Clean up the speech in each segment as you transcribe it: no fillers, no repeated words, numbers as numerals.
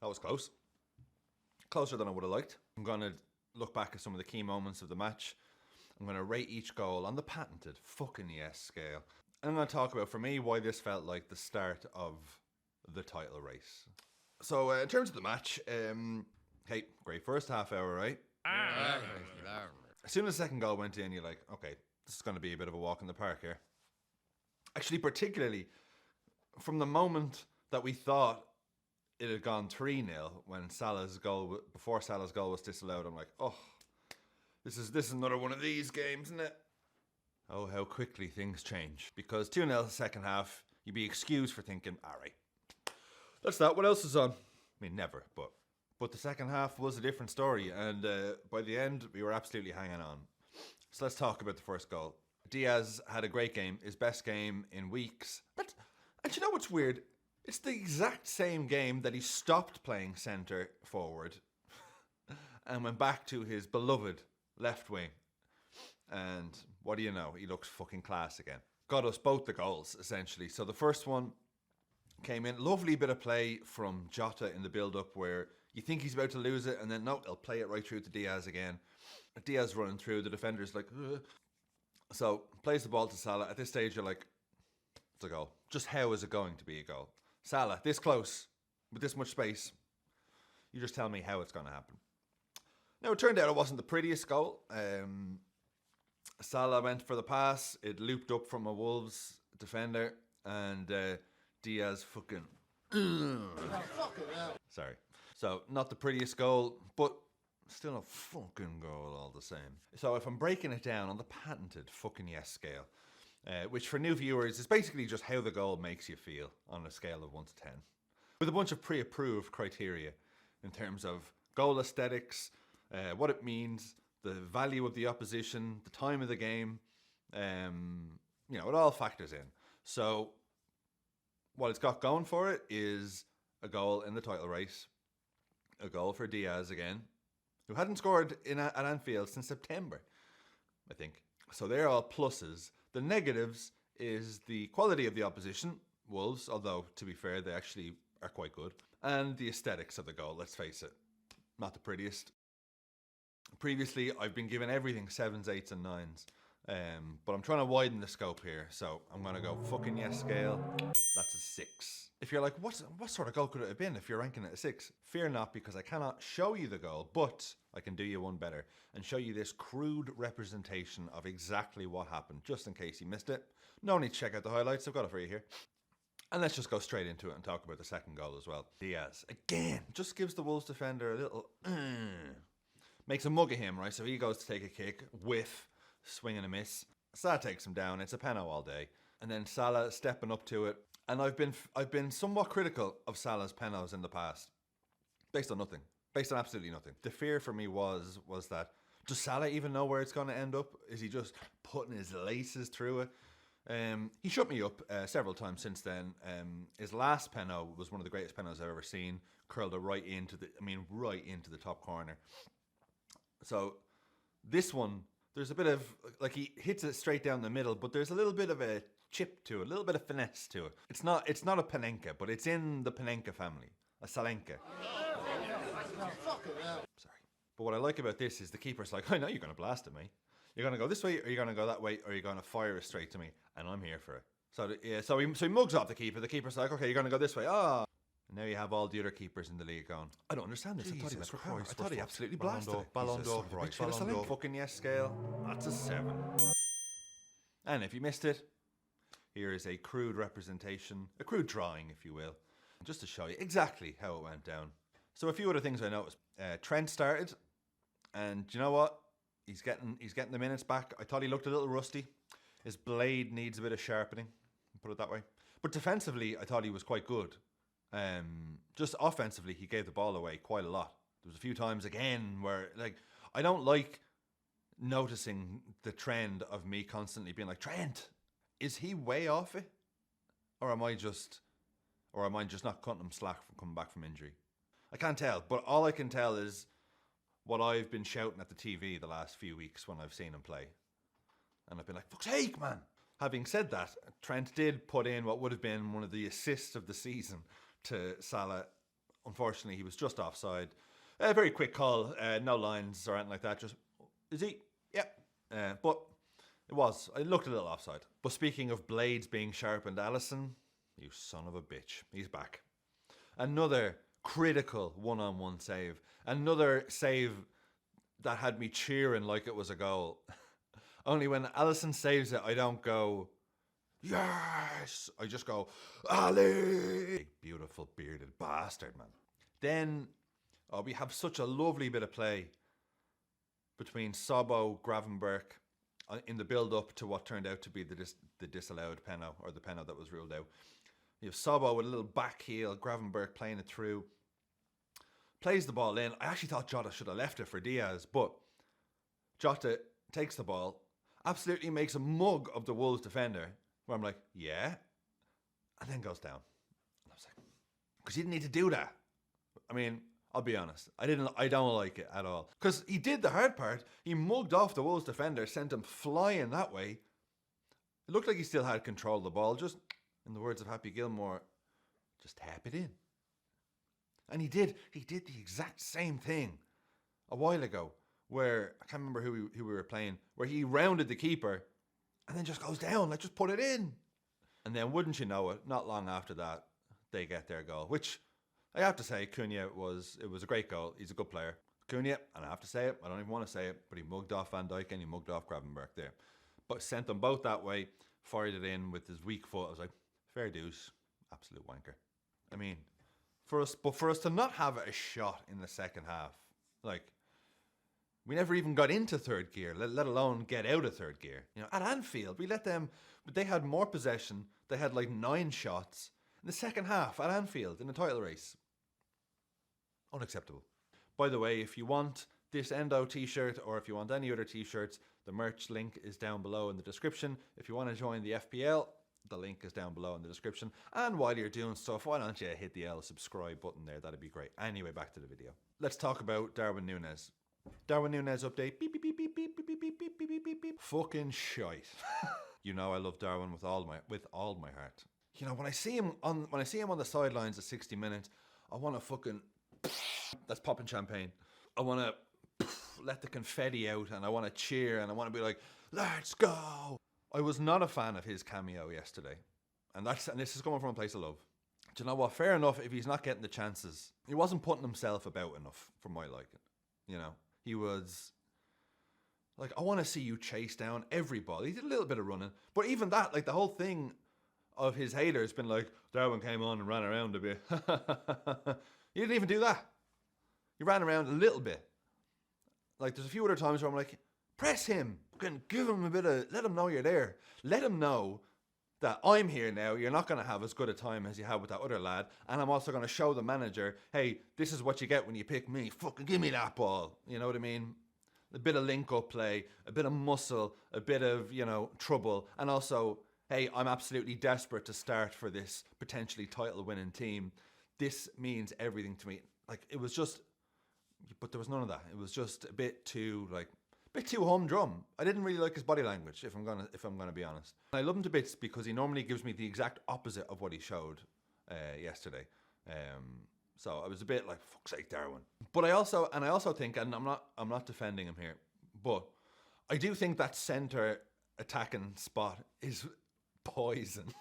That was close. Closer than I would have liked. I'm going to look back at some of the key moments of the match. I'm going to rate each goal on the patented fucking yes scale. And I'm going to talk about, for me, why this felt like the start of the title race. So, in terms of the match, hey, great first half hour, right? As soon as the second goal went in, you're like, okay, this is going to be a bit of a walk in the park here. Actually, particularly from the moment that we thought it had gone 3-0 when Salah's goal, before Salah's goal was disallowed, I'm like, oh, this is another one of these games, isn't it? Oh, how quickly things change. Because 2-0 the second half, you'd be excused for thinking, all right, that's that. What else is on? I mean, never, but the second half was a different story, and by the end, we were absolutely hanging on. So let's talk about the first goal. Diaz had a great game, his best game in weeks. And you know what's weird? It's the exact same game that he stopped playing centre forward and went back to his beloved left wing. And what do you know? He looks fucking class again. Got us both the goals, essentially. So the first one came in. Lovely bit of play from Jota in the build-up where you think he's about to lose it, and then no, he'll play it right through to Diaz again. Diaz running through, the defender's like, ugh. So plays the ball to Salah. At this stage, you're like, it's a goal. Just how is it going to be a goal? Salah, this close, with this much space. You just tell me how it's going to happen. Now, it turned out it wasn't the prettiest goal. Salah went for the pass. It looped up from a Wolves defender, and Diaz fucking... Sorry. So, not the prettiest goal, but still a fucking goal all the same. So, if I'm breaking it down on the patented fucking yes scale, which for new viewers is basically just how the goal makes you feel on a scale of 1 to 10. With a bunch of pre-approved criteria in terms of goal aesthetics, what it means, the value of the opposition, the time of the game, you know, it all factors in. So what it's got going for it is a goal in the title race, a goal for Diaz again, who hadn't scored at Anfield since September, I think. So they're all pluses. The negatives is the quality of the opposition, Wolves, although, to be fair, they actually are quite good. And the aesthetics of the goal, let's face it, not the prettiest. Previously, I've been given everything 7s, 8s and 9s. But I'm trying to widen the scope here, so I'm going to go fucking yes scale. That's a 6. If you're like, what sort of goal could it have been if you're ranking it a 6? Fear not, because I cannot show you the goal, but I can do you one better and show you this crude representation of exactly what happened, just in case you missed it. No need to check out the highlights, I've got it for you here. And let's just go straight into it and talk about the second goal as well. Diaz, again, just gives the Wolves defender a little... makes a mug of him, right? So he goes to take a kick, whiff, swing and a miss. Salah takes him down, it's a penalty all day. And then Salah stepping up to it. And I've been somewhat critical of Salah's penalties in the past. Based on nothing. Based on absolutely nothing. The fear for me was that, does Salah even know where it's going to end up? Is he just putting his laces through it? He shut me up several times since then. His last penalty was one of the greatest penalties I've ever seen. Curled it right into the top corner. So this one, there's a bit of, like, he hits it straight down the middle, but there's a little bit of a chip to it, a little bit of finesse to it. It's not a Panenka, but it's in the Panenka family. A Salenka. Sorry. But what I like about this is the keeper's like, I know you're going to blast at me. You're going to go this way, or you're going to go that way, or you're going to fire it straight to me, and I'm here for it. So yeah, so he mugs off the keeper. The keeper's like, okay, you're going to go this way. Ah. And now you have all the other keepers in the league going, I don't understand this. I thought he absolutely blasted it. Ballon d'Or, right? Fucking yes scale. That's a 7. And if you missed it, here is a crude representation, a crude drawing, if you will, just to show you exactly how it went down. So a few other things I noticed. Trent started, and do you know what? He's getting the minutes back. I thought he looked a little rusty. His blade needs a bit of sharpening, put it that way. But defensively, I thought he was quite good. Just offensively, he gave the ball away quite a lot. There was a few times again where, like, I don't like noticing the trend of me constantly being like, Trent, is he way off it? Or am I just not cutting him slack from coming back from injury? I can't tell, but all I can tell is what I've been shouting at the TV the last few weeks when I've seen him play. And I've been like, fuck's sake, man. Having said that, Trent did put in what would have been one of the assists of the season to Salah unfortunately, he was just offside. A very quick call, no lines or anything like that. Just, is he? Yep. But it looked a little offside. But speaking of blades being sharpened, Alisson, you son of a bitch, he's back. Another critical one-on-one save. Another save that had me cheering like it was a goal. Only when Alisson saves it, I don't go, yes! I just go, Ali! Beautiful bearded bastard, man. Then, we have such a lovely bit of play between Sobbo, Gravenberch, in the build-up to what turned out to be the disallowed penalty, or the penalty that was ruled out. You have Sobbo with a little back heel, Gravenberch playing it through. Plays the ball in. I actually thought Jota should have left it for Diaz, but Jota takes the ball, absolutely makes a mug of the Wolves defender, where I'm like, yeah, and then goes down. And I was like, because he didn't need to do that. I mean, I'll be honest, I don't like it at all. Because he did the hard part. He mugged off the Wolves defender, sent him flying that way. It looked like he still had control of the ball, just, in the words of Happy Gilmore, just tap it in. And he did the exact same thing a while ago, where, I can't remember who we were playing, where he rounded the keeper and then just goes down, like, just put it in. And then, wouldn't you know it, not long after that, they get their goal, which I have to say, Cunha it was a great goal. He's a good player. Cunha, and I have to say it, I don't even want to say it, but he mugged off Van Dijk and he mugged off Gravenberch there. But sent them both that way, fired it in with his weak foot. I was like, fair dues, absolute wanker. I mean, for us to not have a shot in the second half, like, we never even got into third gear, let alone get out of third gear. You know, at Anfield, we let them, but they had more possession. They had like 9 shots in the second half at Anfield in the title race. Unacceptable. By the way, if you want this Endo t-shirt or if you want any other t-shirts, the merch link is down below in the description. If you want to join the FPL, the link is down below in the description. And while you're doing stuff, why don't you hit the subscribe button there? That'd be great. Anyway, back to the video. Let's talk about Darwin Núñez. Darwin Núñez update. Beep, beep, beep, beep, beep, beep, beep, beep, beep, beep, beep, beep. Fucking shite. You know I love Darwin with all my heart. You know, when I see him on the sidelines at 60 minutes, I want to fucking, that's popping champagne. I want to let the confetti out and I want to cheer and I want to be like, let's go. I was not a fan of his cameo yesterday. And this is coming from a place of love. Do you know what? Fair enough if he's not getting the chances. He wasn't putting himself about enough for my liking. You know, he was like, I want to see you chase down every ball. He did a little bit of running. But even that, like the whole thing of his haters been like, Darwin came on and ran around a bit. He didn't even do that. He ran around a little bit. Like there's a few other times where I'm like, press him. Give him a bit of, let him know you're there. Let him know that I'm here now. You're not going to have as good a time as you had with that other lad. And I'm also going to show the manager, hey, this is what you get when you pick me. Fucking give me that ball. You know what I mean? A bit of link-up play, a bit of muscle, a bit of, you know, trouble. And also, hey, I'm absolutely desperate to start for this potentially title-winning team. This means everything to me. Like, it was just, but there was none of that. It was just a bit too, like, bit too humdrum. I didn't really like his body language, if I'm gonna be honest. I love him to bits because he normally gives me the exact opposite of what he showed yesterday. So I was a bit like, fuck's sake, Darwin. But I also think, and I'm not defending him here, but I do think that centre attacking spot is poison.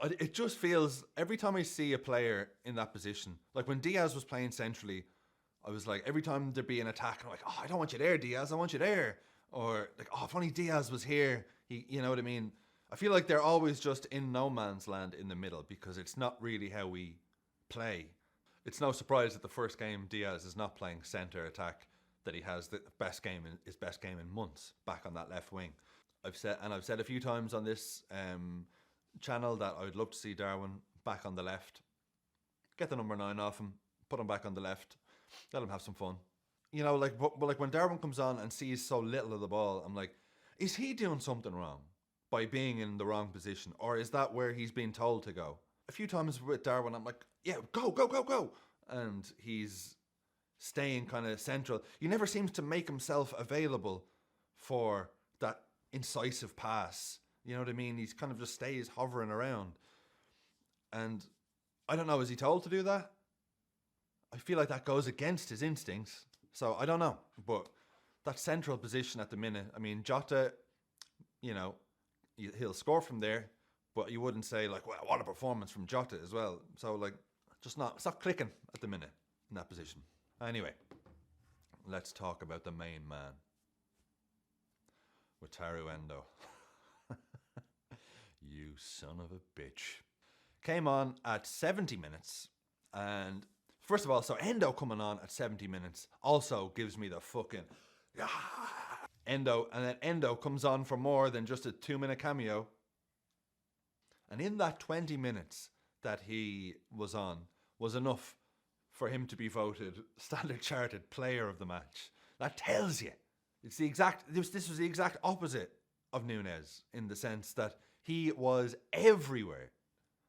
It just feels, every time I see a player in that position, like when Diaz was playing centrally, I was like, every time there'd be an attack, I'm like, oh, I don't want you there, Diaz, I want you there. Or like, oh, if only Diaz was here. You know what I mean? I feel like they're always just in no man's land in the middle because it's not really how we play. It's no surprise that the first game Diaz is not playing centre attack, that he has his best game in months back on that left wing. I've said a few times on this channel that I would love to see Darwin back on the left. Get the number 9 off him, put him back on the left. Let him have some fun. You know, like, but like when Darwin comes on and sees so little of the ball, I'm like, is he doing something wrong by being in the wrong position? Or is that where he's being told to go? A few times with Darwin, I'm like, yeah, go, go, go, go. And he's staying kind of central. He never seems to make himself available for that incisive pass. You know what I mean? He's kind of just stays hovering around. And I don't know, is he told to do that? I feel like that goes against his instincts. So I don't know. But that central position at the minute, I mean, Jota, you know, he'll score from there, but you wouldn't say like, well, what a performance from Jota as well. So like, it's not clicking at the minute in that position. Anyway, let's talk about the main man, Wataru Endo. You son of a bitch. Came on at 70 minutes. And first of all, so Endo coming on at 70 minutes also gives me the fucking... Endo. And then Endo comes on for more than just a 2-minute cameo. And in that 20 minutes that he was on was enough for him to be voted Standard Chartered Player of the Match. That tells you. This was the exact opposite of Núñez in the sense that he was everywhere.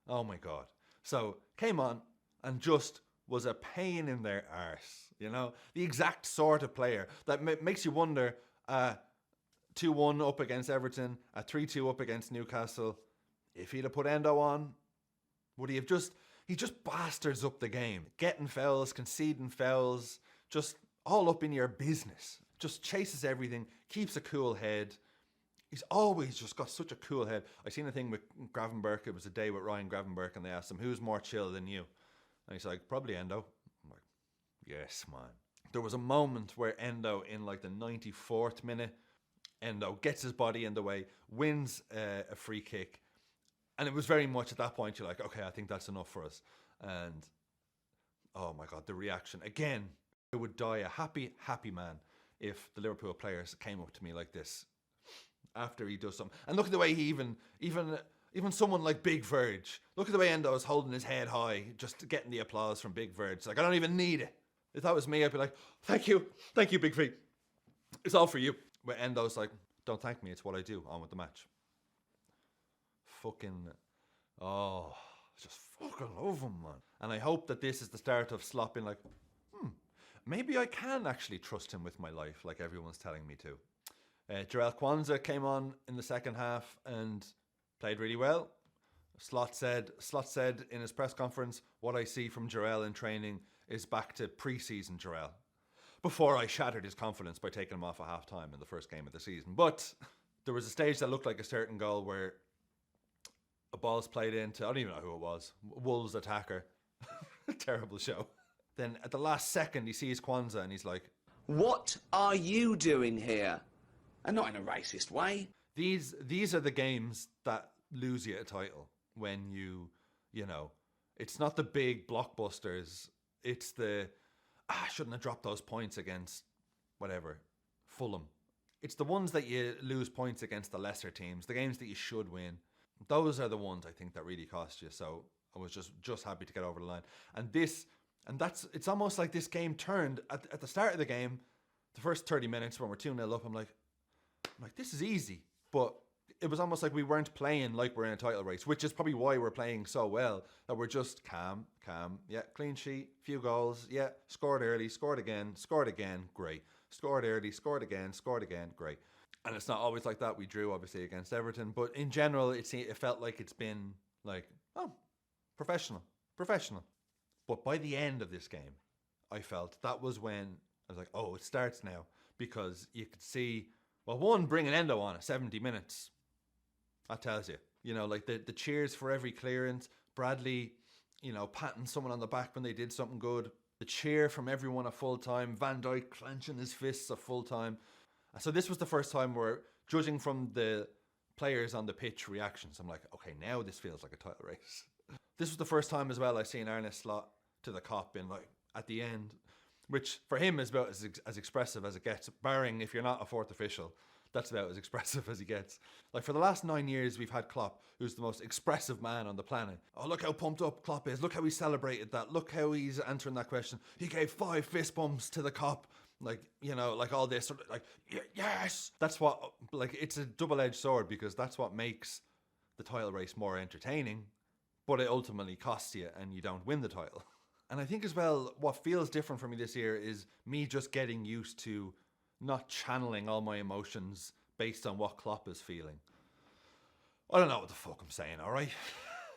Oh my God. So came on and just was a pain in their arse. You know, the exact sort of player that makes you wonder, 2-1 up against Everton, a 3-2 up against Newcastle. If he'd have put Endo on, would he have he just bastards up the game. Getting fouls, conceding fouls, just all up in your business. Just chases everything, keeps a cool head. He's always just got such a cool head. I seen a thing with Gravenberch. It was a day with Ryan Gravenberch, and they asked him, who's more chill than you? And he's like, probably Endo. I'm like, yes, man. There was a moment where Endo, in like the 94th minute, Endo gets his body in the way, wins a free kick. And it was very much at that point, you're like, okay, I think that's enough for us. And, oh my God, the reaction. Again, I would die a happy, happy man if the Liverpool players came up to me like this after he does something. And look at the way he even someone like Big Verge, look at the way Endo is holding his head high, just getting the applause from Big Verge. Like, I don't even need it. If that was me, I'd be like, thank you, Big Feet. It's all for you. But Endo's like, don't thank me, it's what I do. On with the match. Fucking, just fucking love him, man. And I hope that this is the start of Slot being like, maybe I can actually trust him with my life, like everyone's telling me to. Jarell Kwanzaa came on in the second half and played really well. Slot said in his press conference, what I see from Jarell in training is back to pre-season Jarell. Before I shattered his confidence by taking him off at half-time in the first game of the season. But there was a stage that looked like a certain goal where a ball's played into, I don't even know who it was, Wolves attacker. Terrible show. Then at the last second, he sees Kwanzaa and he's like, what are you doing here? And not in a racist way. These are the games that lose you a title when you know, it's not the big blockbusters. It's the, I shouldn't have dropped those points against whatever, Fulham. It's the ones that you lose points against the lesser teams, the games that you should win. Those are the ones I think that really cost you. So I was just happy to get over the line. It's almost like this game turned at the start of the game, the first 30 minutes when we're 2-0 up, I'm like, this is easy. But it was almost like we weren't playing like we're in a title race, which is probably why we're playing so well, that we're just calm, yeah, clean sheet, few goals, yeah, scored early, scored again, great. Scored early, scored again, great. And it's not always like that. We drew, obviously, against Everton. But in general, it felt like it's been like, professional. But by the end of this game, I felt that was when I was like, oh, it starts now. Because you could see, well, one, bringing Endo on at 70 minutes. That tells you. You know, like the cheers for every clearance. Bradley, you know, patting someone on the back when they did something good. The cheer from everyone at full time. Van Dijk clenching his fists at full time. So this was the first time where, judging from the players on the pitch reactions, I'm like, okay, now this feels like a title race. This was the first time as well I seen Ernest Slot to the cop in like at the end, which for him is about as expressive as it gets, barring if you're not a fourth official. That's about as expressive as he gets. Like for the last 9 years, we've had Klopp, who's the most expressive man on the planet. Oh, look how pumped up Klopp is. Look how he celebrated that. Look how he's answering that question. He gave 5 fist bumps to the cop. Like, you know, like all this, like, yes! That's what, like, it's a double-edged sword because that's what makes the title race more entertaining, but it ultimately costs you and you don't win the title. And I think as well, what feels different for me this year is me just getting used to not channeling all my emotions based on what Klopp is feeling. I don't know what the fuck I'm saying, all right?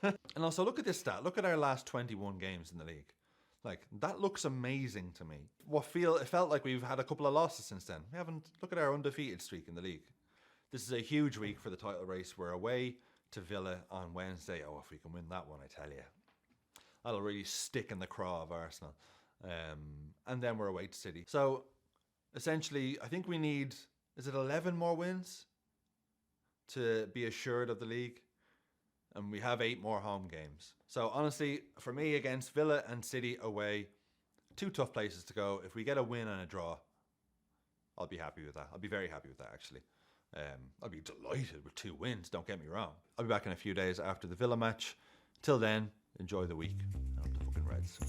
And also, look at this stat. Look at our last 21 games in the league. Like, that looks amazing to me. It felt like we've had a couple of losses since then. We haven't. Look at our undefeated streak in the league. This is a huge week for the title race. We're away to Villa on Wednesday. Oh, if we can win that one, I tell you, that'll really stick in the craw of Arsenal. And then we're away to City. So essentially, I think we need, is it 11 more wins to be assured of the league? And we have 8 more home games. So honestly, for me, against Villa and City away, 2 tough places to go. If we get a win and a draw, I'll be happy with that. I'll be very happy with that, actually. I'll be delighted with 2 wins, don't get me wrong. I'll be back in a few days after the Villa match. Till then, enjoy the week. Up the fucking Reds.